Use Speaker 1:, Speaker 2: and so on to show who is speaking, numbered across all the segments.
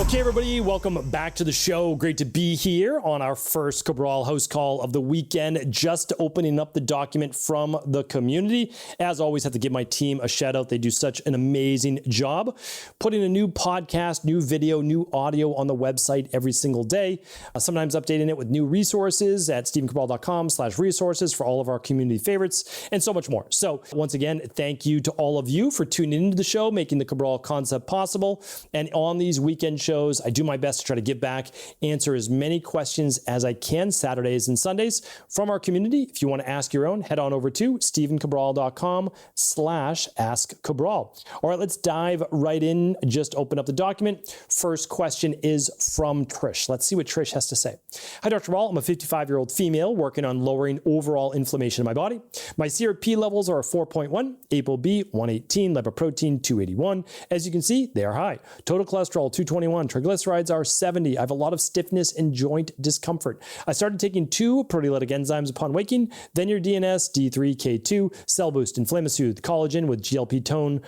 Speaker 1: Okay, everybody, welcome back to the show. Great to be here on our first Cabral HouseCall of the weekend, just opening up the document from the community. As always, have to give my team a shout out. They do such an amazing job putting a new podcast, new video, new audio on the website every single day. Sometimes updating it with new resources at stephencabral.com/resources for all of our community favorites and so much more. So once again, thank you to all of you for tuning into the show, making the Cabral concept possible. And on these weekend shows, I do my best to try to give back, answer as many questions as I can Saturdays and Sundays from our community. If you want to ask your own, head on over to stephencabral.com/askcabral. All right, let's dive right in. Just open up the document. First question is from Trish. Let's see what Trish has to say. Hi, Dr. Cabral. I'm a 55-year-old female working on lowering overall inflammation in my body. My CRP levels are 4.1, ApoB 118, lipoprotein 281. As you can see, they are high. Total cholesterol 221. Triglycerides are 70. I have a lot of stiffness and joint discomfort. I started taking 2 proteolytic enzymes upon waking, then your DNS, D3K2, Cell Boost, Inflammasoothe, Collagen with GLP tone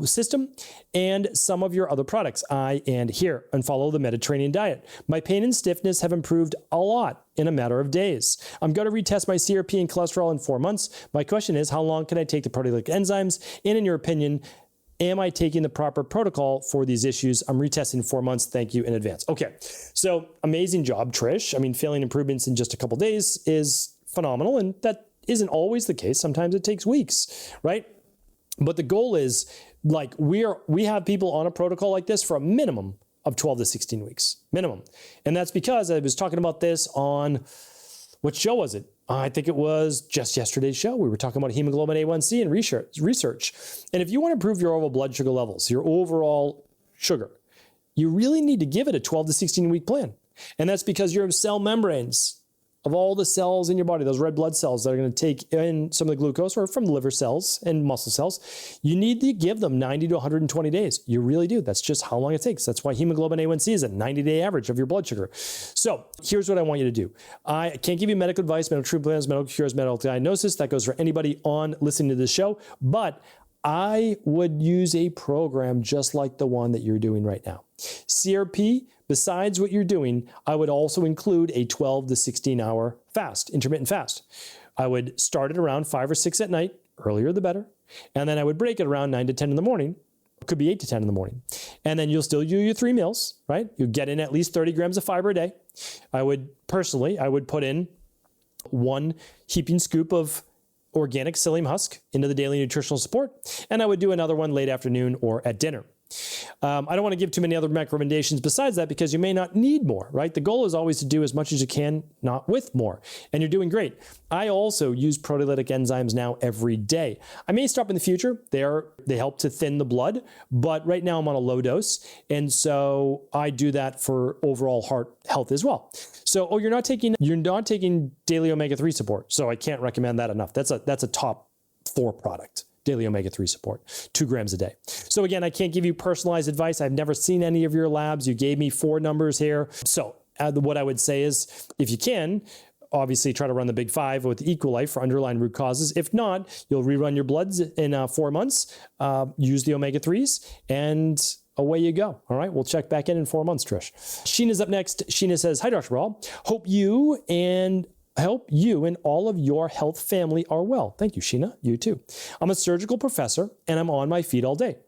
Speaker 1: system, and some of your other products, I and here, and follow the Mediterranean diet. My pain and stiffness have improved a lot in a matter of days. I'm going to retest my CRP and cholesterol in 4 months. My question is, how long can I take the proteolytic enzymes? And in your opinion, am I taking the proper protocol for these issues? I'm retesting in 4 months. Thank you in advance. Okay, so amazing job, Trish. I mean, feeling improvements in just a couple days is phenomenal, and that isn't always the case. Sometimes it takes weeks, right? But the goal is, like, we have people on a protocol like this for a minimum of 12 to 16 weeks, minimum. And that's because I was talking about this on, what show was it? I think it was just yesterday's show. We were talking about hemoglobin A1C and research. And if you want to improve your overall blood sugar levels, your overall sugar, you really need to give it a 12 to 16 week plan. And that's because your cell membranes of all the cells in your body, those red blood cells that are going to take in some of the glucose or from the liver cells and muscle cells, you need to give them 90 to 120 days. You really do. That's just how long it takes. That's why hemoglobin A1C is a 90-day average of your blood sugar. So here's what I want you to do. I can't give you medical advice, medical treatment plans, medical cures, medical diagnosis. That goes for anybody on listening to this show. But I would use a program just like the one that you're doing right now. CRP, besides what you're doing, I would also include a 12 to 16 hour fast, intermittent fast. I would start it around 5 or 6 at night, earlier the better. And then I would break it around 9 to 10 in the morning. It could be 8 to 10 in the morning. And then you'll still do your 3 meals, right? You get in at least 30 grams of fiber a day. I would put in 1 heaping scoop of organic psyllium husk into the daily nutritional support. And I would do another one late afternoon or at dinner. I don't want to give too many other recommendations besides that because you may not need more, right? The goal is always to do as much as you can, not with more. And you're doing great. I also use proteolytic enzymes now every day. I may stop in the future. They help to thin the blood, but right now I'm on a low dose. And so I do that for overall heart health as well. So, you're not taking daily omega-3 support. So I can't recommend that enough. That's a top 4 product. Daily omega-3 support, 2 grams a day. So again, I can't give you personalized advice. I've never seen any of your labs. You gave me 4 numbers here. So what I would say is, if you can, obviously try to run the big 5 with Equilife for underlying root causes. If not, you'll rerun your bloods in 4 months, use the omega-3s, and away you go. All right, we'll check back in 4 months, Trish. Sheena's up next. Sheena says, hi, Dr. Cabral. Hope you and all of your health family are well. Thank you, Sheena. You too. I'm a surgical professor and I'm on my feet all day.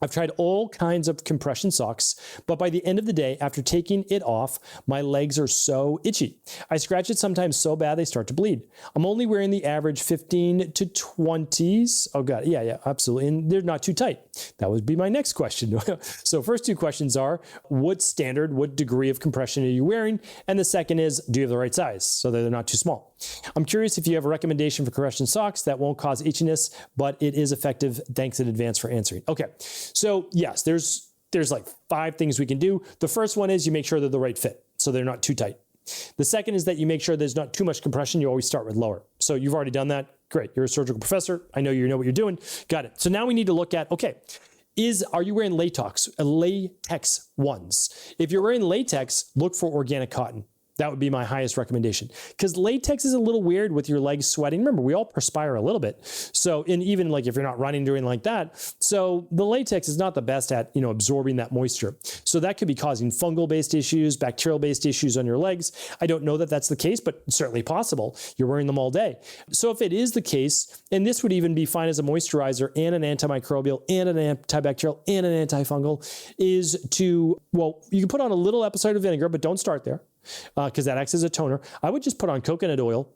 Speaker 1: I've tried all kinds of compression socks, but by the end of the day, after taking it off, my legs are so itchy. I scratch it sometimes so bad they start to bleed. I'm only wearing the average 15 to 20s. Oh God, yeah, absolutely. And they're not too tight. That would be my next question. So first 2 questions are, what degree of compression are you wearing? And the second is, do you have the right size so that they're not too small? I'm curious if you have a recommendation for compression socks that won't cause itchiness, but it is effective. Thanks in advance for answering. Okay. So yes, there's like 5 things we can do. The first one is you make sure they're the right fit, so they're not too tight. The second is that you make sure there's not too much compression. You always start with lower. So you've already done that. Great. You're a surgical professor. I know you know what you're doing. Got it. So now we need to look at, okay, are you wearing latex ones? If you're wearing latex, look for organic cotton. That would be my highest recommendation, because latex is a little weird with your legs sweating. Remember, we all perspire a little bit. So, and even like if you're not running, doing like that. So the latex is not the best at, absorbing that moisture. So that could be causing fungal-based issues, bacterial-based issues on your legs. I don't know that that's the case, but certainly possible. You're wearing them all day. So if it is the case, and this would even be fine as a moisturizer and an antimicrobial and an antibacterial and an antifungal, is to, well, you can put on a little apple cider vinegar, but don't start there, because that acts as a toner. I would just put on coconut oil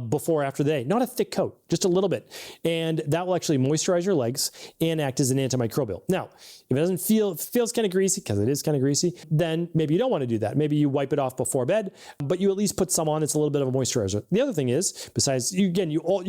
Speaker 1: before or after the day, not a thick coat, just a little bit. And that will actually moisturize your legs and act as an antimicrobial. Now, if it feels kind of greasy, because it is kind of greasy, then maybe you don't want to do that. Maybe you wipe it off before bed, but you at least put some on. It's a little bit of a moisturizer. The other thing is, besides, you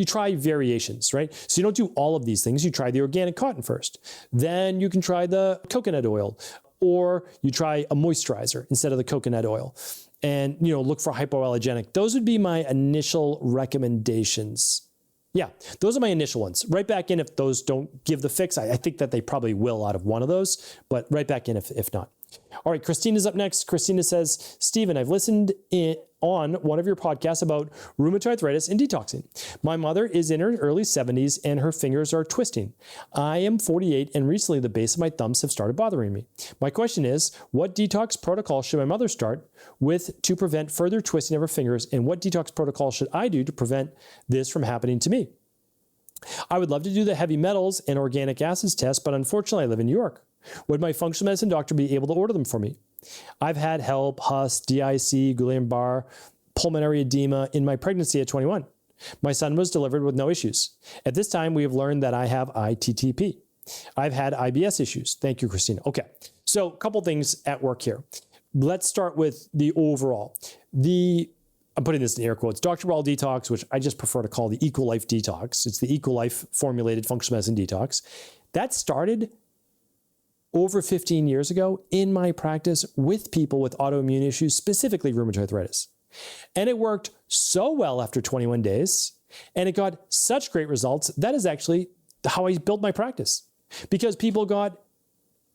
Speaker 1: try variations, right? So you don't do all of these things. You try the organic cotton first. Then you can try the coconut oil, or you try a moisturizer instead of the coconut oil, and look for hypoallergenic. Those would be my initial recommendations. Yeah, those are my initial ones. Right back in if those don't give the fix. I think that they probably will out of one of those, but right back in if not. All right, Christina's up next. Christina says, Stephen, I've listened on one of your podcasts about rheumatoid arthritis and detoxing. My mother is in her early 70s and her fingers are twisting. I am 48 and recently the base of my thumbs have started bothering me. My question is, what detox protocol should my mother start with to prevent further twisting of her fingers, and what detox protocol should I do to prevent this from happening to me? I would love to do the heavy metals and organic acids test, but unfortunately I live in New York. Would my functional medicine doctor be able to order them for me? I've had HELP, HUS, DIC, Guillain-Barré, pulmonary edema in my pregnancy at 21. My son was delivered with no issues. At this time, we have learned that I have ITTP. I've had IBS issues. Thank you, Christina. Okay, so a couple things at work here. Let's start with the overall. I'm putting this in air quotes, Dr. Raw Detox, which I just prefer to call the Equal Life Detox. It's the Equal Life formulated functional medicine detox. That started over 15 years ago in my practice with people with autoimmune issues, specifically rheumatoid arthritis. And it worked so well after 21 days, and it got such great results. That is actually how I built my practice, because people got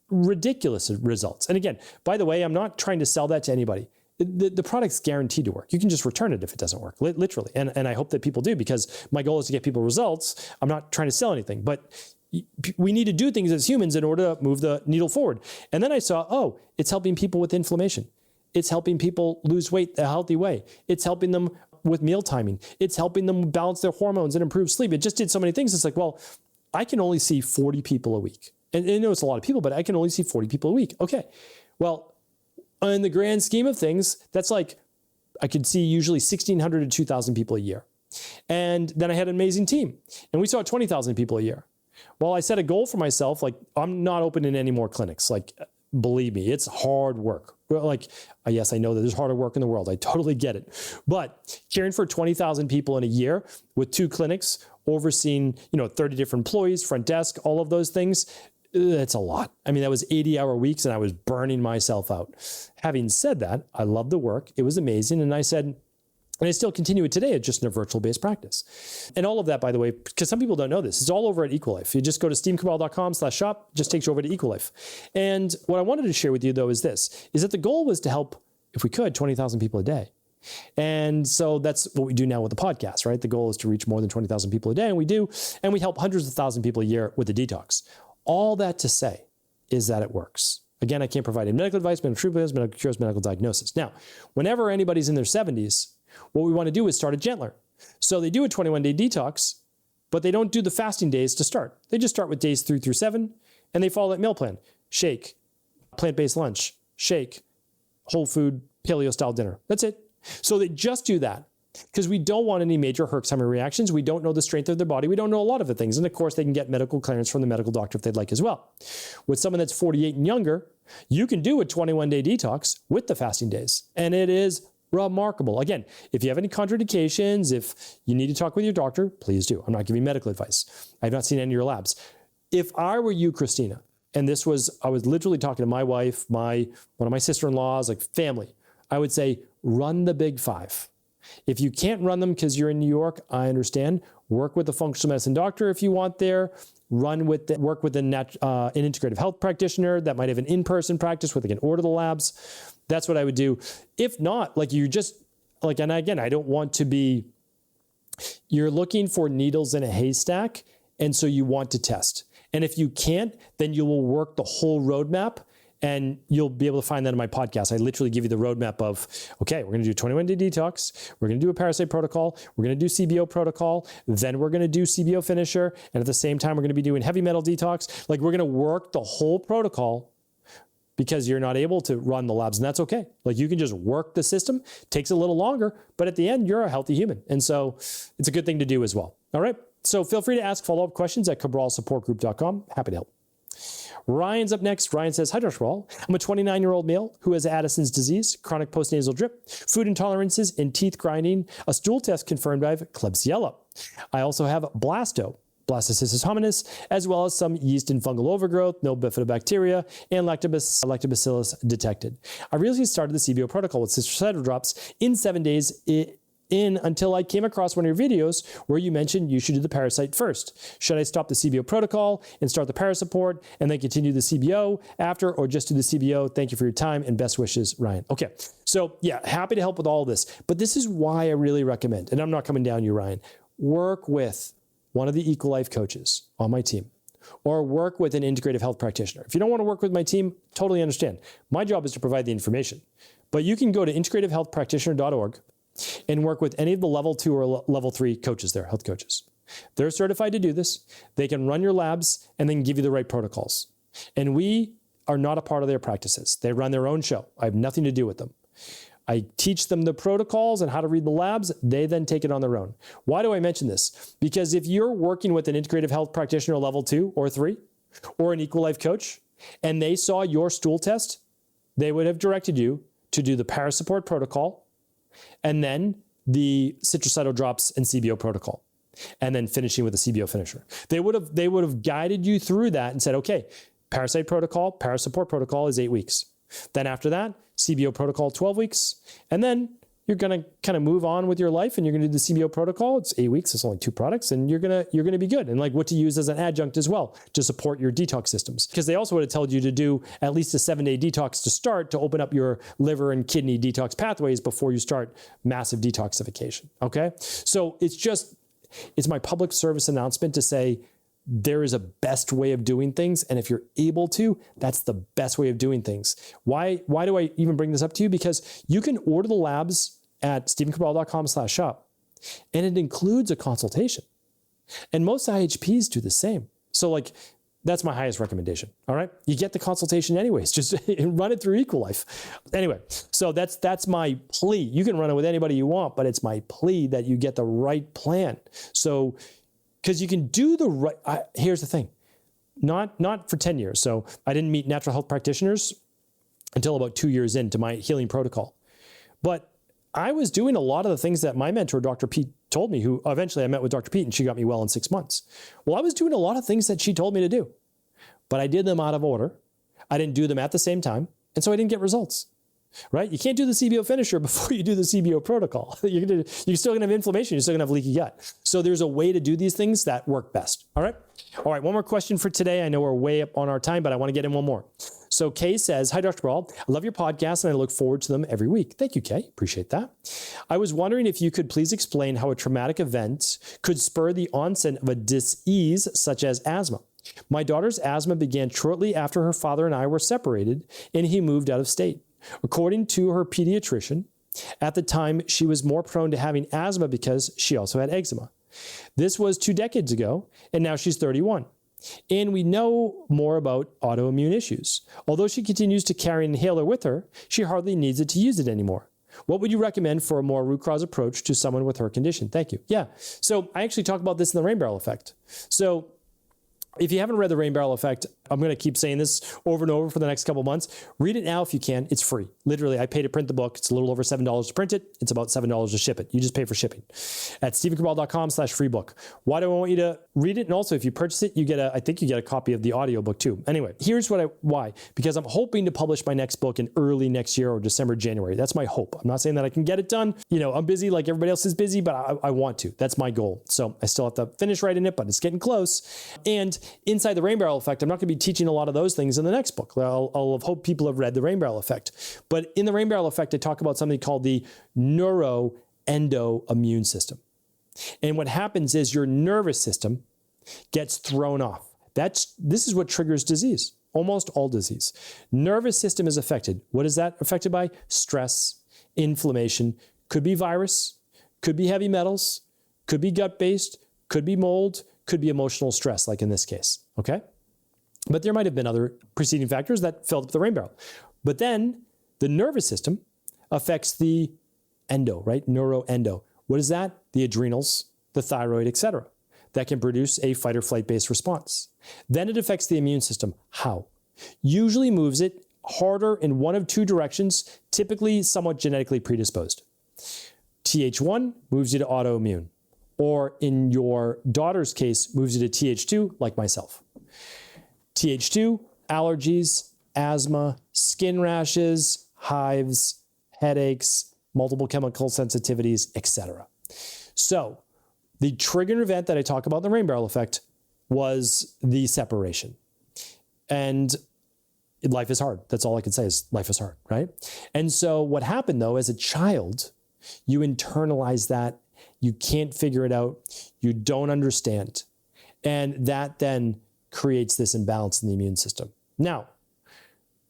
Speaker 1: ridiculous results. And again, by the way, I'm not trying to sell that to anybody. The product's guaranteed to work. You can just return it if it doesn't work, literally. And I hope that people do, because my goal is to get people results. I'm not trying to sell anything, but we need to do things as humans in order to move the needle forward. And then I saw, oh, it's helping people with inflammation. It's helping people lose weight a healthy way. It's helping them with meal timing. It's helping them balance their hormones and improve sleep. It just did so many things. It's like, well, I can only see 40 people a week. And I know it's a lot of people, but I can only see 40 people a week. Okay, well, in the grand scheme of things, that's like, I could see usually 1,600 to 2,000 people a year. And then I had an amazing team, and we saw 20,000 people a year. Well, I set a goal for myself, like, I'm not opening any more clinics. Like, believe me, it's hard work. Like, yes, I know that there's harder work in the world. I totally get it. But caring for 20,000 people in a year with 2 clinics, overseeing, 30 different employees, front desk, all of those things, that's a lot. I mean, that was 80-hour weeks and I was burning myself out. Having said that, I love the work. It was amazing. And I said, and I still continue it today. It's just in a virtual-based practice. And all of that, by the way, because some people don't know this, it's all over at Equalife. You just go to stephencabral.com/shop, just takes you over to Equalife. And what I wanted to share with you, though, is that the goal was to help, if we could, 20,000 people a day. And so that's what we do now with the podcast, right? The goal is to reach more than 20,000 people a day, and we do. And we help hundreds of thousands of people a year with the detox. All that to say is that it works. Again, I can't provide any medical advice, medical treatments, medical cures, medical diagnosis. Now, whenever anybody's in their 70s, what we want to do is start it gentler. So they do a 21-day detox, but they don't do the fasting days to start. They just start with days 3 through 7, and they follow that meal plan. Shake, plant-based lunch, shake, whole food, paleo-style dinner. That's it. So they just do that because we don't want any major Herxheimer reactions. We don't know the strength of their body. We don't know a lot of the things. And of course, they can get medical clearance from the medical doctor if they'd like as well. With someone that's 48 and younger, you can do a 21-day detox with the fasting days. And it is remarkable. Again, if you have any contraindications, if you need to talk with your doctor, please do. I'm not giving medical advice. I've not seen any of your labs. If I were you, Christina, and I was literally talking to my wife, one of my sister-in-laws, like family, I would say, run the big 5. If you can't run them because you're in New York, I understand. Work with a functional medicine doctor if you want there. work with an integrative health practitioner that might have an in-person practice where they can order the labs. That's what I would do. If not, like you just, like, and again, I don't want to be, you're looking for needles in a haystack, and so you want to test. And if you can't, then you will work the whole roadmap, and you'll be able to find that in my podcast. I literally give you the roadmap of, okay, we're going to do 21-day detox. We're going to do a parasite protocol. We're going to do CBO protocol. Then we're going to do CBO finisher. And at the same time, we're going to be doing heavy metal detox. Like, we're going to work the whole protocol because you're not able to run the labs, and that's okay. Like, you can just work the system. Takes a little longer, but at the end, you're a healthy human. And so it's a good thing to do as well. All right. So feel free to ask follow-up questions at cabralsupportgroup.com. Happy to help. Ryan's up next. Ryan says, hi, Dr. Wall. I'm a 29-year-old male who has Addison's disease, chronic postnasal drip, food intolerances, and teeth grinding. A stool test confirmed I have Klebsiella. I also have Blastocystis hominis, as well as some yeast and fungal overgrowth, no bifidobacteria, and lactobacillus detected. I recently started the CBO protocol with citruside drops in 7 days until I came across one of your videos where you mentioned you should do the parasite first. Should I stop the CBO protocol and start the parasupport and then continue the CBO after, or just do the CBO? Thank you for your time and best wishes, Ryan. Okay, so yeah, happy to help with all this. But this is why I really recommend, and I'm not coming down you, Ryan, work with one of the Equal Life coaches on my team, or work with an integrative health practitioner. If you don't want to work with my team, totally understand. My job is to provide the information. But you can go to integrativehealthpractitioner.org and work with any of the level 2 or level 3 coaches there, health coaches. They're certified to do this. They can run your labs and then give you the right protocols. And we are not a part of their practices. They run their own show. I have nothing to do with them. I teach them the protocols and how to read the labs. They then take it on their own. Why do I mention this? Because if you're working with an integrative health practitioner level 2 or 3, or an Equal Life coach, and they saw your stool test, they would have directed you to do the parasupport protocol, and then the citricidal drops and CBO protocol, and then finishing with the CBO finisher. They would have guided you through that and said, okay, parasite protocol, parasupport protocol is 8 weeks. Then after that, CBO protocol 12 weeks, and then you're going to kind of move on with your life, and you're going to do the CBO protocol. It's 8 weeks. It's only 2 products, and you're going to be good. And like what to use as an adjunct as well to support your detox systems. Because they also would have told you to do at least a 7-day detox to start to open up your liver and kidney detox pathways before you start massive detoxification. Okay. So it's my public service announcement to say, there is a best way of doing things. And if you're able to, that's the best way of doing things. Why do I even bring this up to you? Because you can order the labs at stephencabral.com/shop, and it includes a consultation. And most IHPs do the same. So like, that's my highest recommendation. All right. You get the consultation anyways, just run it through Equal Life. Anyway, so that's my plea. You can run it with anybody you want, but it's my plea that you get the right plan. So, because you can do the right, here's the thing, not for 10 years. So I didn't meet natural health practitioners until about 2 years into my healing protocol. But I was doing a lot of the things that my mentor, Dr. Pete, told me, who eventually I met with Dr. Pete and she got me well in 6 months. Well, I was doing a lot of things that she told me to do, but I did them out of order. I didn't do them at the same time. And so I didn't get results. Right? You can't do the CBO finisher before you do the CBO protocol. You're still going to have inflammation. You're still going to have leaky gut. So there's a way to do these things that work best. All right. All right. One more question for today. I know we're way up on our time, but I want to get in one more. So Kay says, hi, Dr. Brawl. I love your podcast and I look forward to them every week. Thank you, Kay. Appreciate that. I was wondering if you could please explain how a traumatic event could spur the onset of a disease such as asthma. My daughter's asthma began shortly after her father and I were separated and he moved out of state. According to her pediatrician, at the time, she was more prone to having asthma because she also had eczema. This was 2 decades ago, and now she's 31. And we know more about autoimmune issues. Although she continues to carry an inhaler with her, she hardly needs it to use it anymore. What would you recommend for a more root cause approach to someone with her condition? Thank you. Yeah, so I actually talk about this in the rain barrel effect. So if you haven't read the Rain Barrel Effect, I'm going to keep saying this over and over for the next couple of months. Read it now if you can. It's free. Literally, I pay to print the book. It's a little over $7 to print it. It's about $7 to ship it. You just pay for shipping at stephencabral.com/free book. Why do I want you to read it? And also, if you purchase it, I think you get a copy of the audiobook too. Anyway, here's why. Because I'm hoping to publish my next book in early next year or December, January. That's my hope. I'm not saying that I can get it done. I'm busy like everybody else is busy, but I want to. That's my goal. So I still have to finish writing it, but it's getting close. And Inside the rain barrel effect, I'm not going to be teaching a lot of those things in the next book. I'll hope people have read the rain barrel effect. But in the rain barrel effect, I talk about something called the neuroendoimmune system. And what happens is your nervous system gets thrown off. This is what triggers disease, almost all disease. Nervous system is affected. What is that affected by? Stress, inflammation, could be virus, could be heavy metals, could be gut-based, could be mold, could be emotional stress, like in this case, okay? But there might have been other preceding factors that filled up the rain barrel. But then the nervous system affects the endo, right? Neuroendo. What is that? The adrenals, the thyroid, etc. That can produce a fight or flight based response. Then it affects the immune system. How? Usually moves it harder in one of two directions, typically somewhat genetically predisposed. Th1 moves you to autoimmune, or in your daughter's case, moves you to Th2, like myself. Th2, allergies, asthma, skin rashes, hives, headaches, multiple chemical sensitivities, etc. So the trigger event that I talk about in the rain barrel effect was the separation. And life is hard. That's all I can say is life is hard, right? And so what happened though, as a child, you internalize that, you can't figure it out, you don't understand. And that then creates this imbalance in the immune system. Now,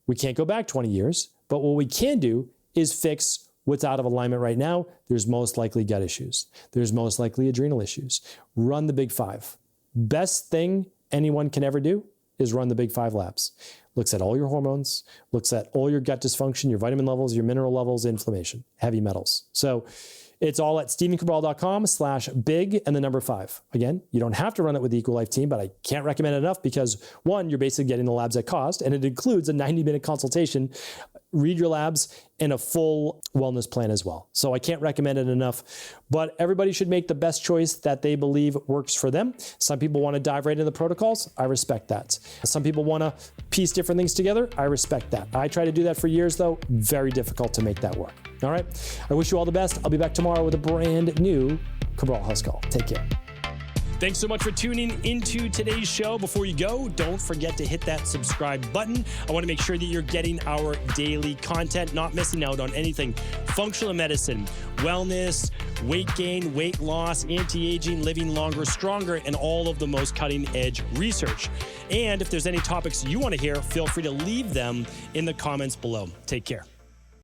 Speaker 1: we can't go back 20 years, but what we can do is fix what's out of alignment right now. There's most likely gut issues. There's most likely adrenal issues. Run the big five. Best thing anyone can ever do is run the big five labs. Looks at all your hormones, looks at all your gut dysfunction, your vitamin levels, your mineral levels, inflammation, heavy metals. So it's all at stephencabral.com/big and the number 5. Again, you don't have to run it with the Equal Life team, but I can't recommend it enough because one, you're basically getting the labs at cost, and it includes a 90-minute consultation, read your labs, and a full wellness plan as well. So I can't recommend it enough, but everybody should make the best choice that they believe works for them. Some people want to dive right into the protocols. I respect that. Some people want to piece different things together. I respect that. I tried to do that for years though. Very difficult to make that work. All right. I wish you all the best. I'll be back tomorrow with a brand new Cabral HouseCall. Take care. Thanks so much for tuning into today's show. Before you go, don't forget to hit that subscribe button. I want to make sure that you're getting our daily content, not missing out on anything functional medicine, wellness, weight gain, weight loss, anti-aging, living longer, stronger, and all of the most cutting-edge research. And if there's any topics you want to hear, feel free to leave them in the comments below. Take care.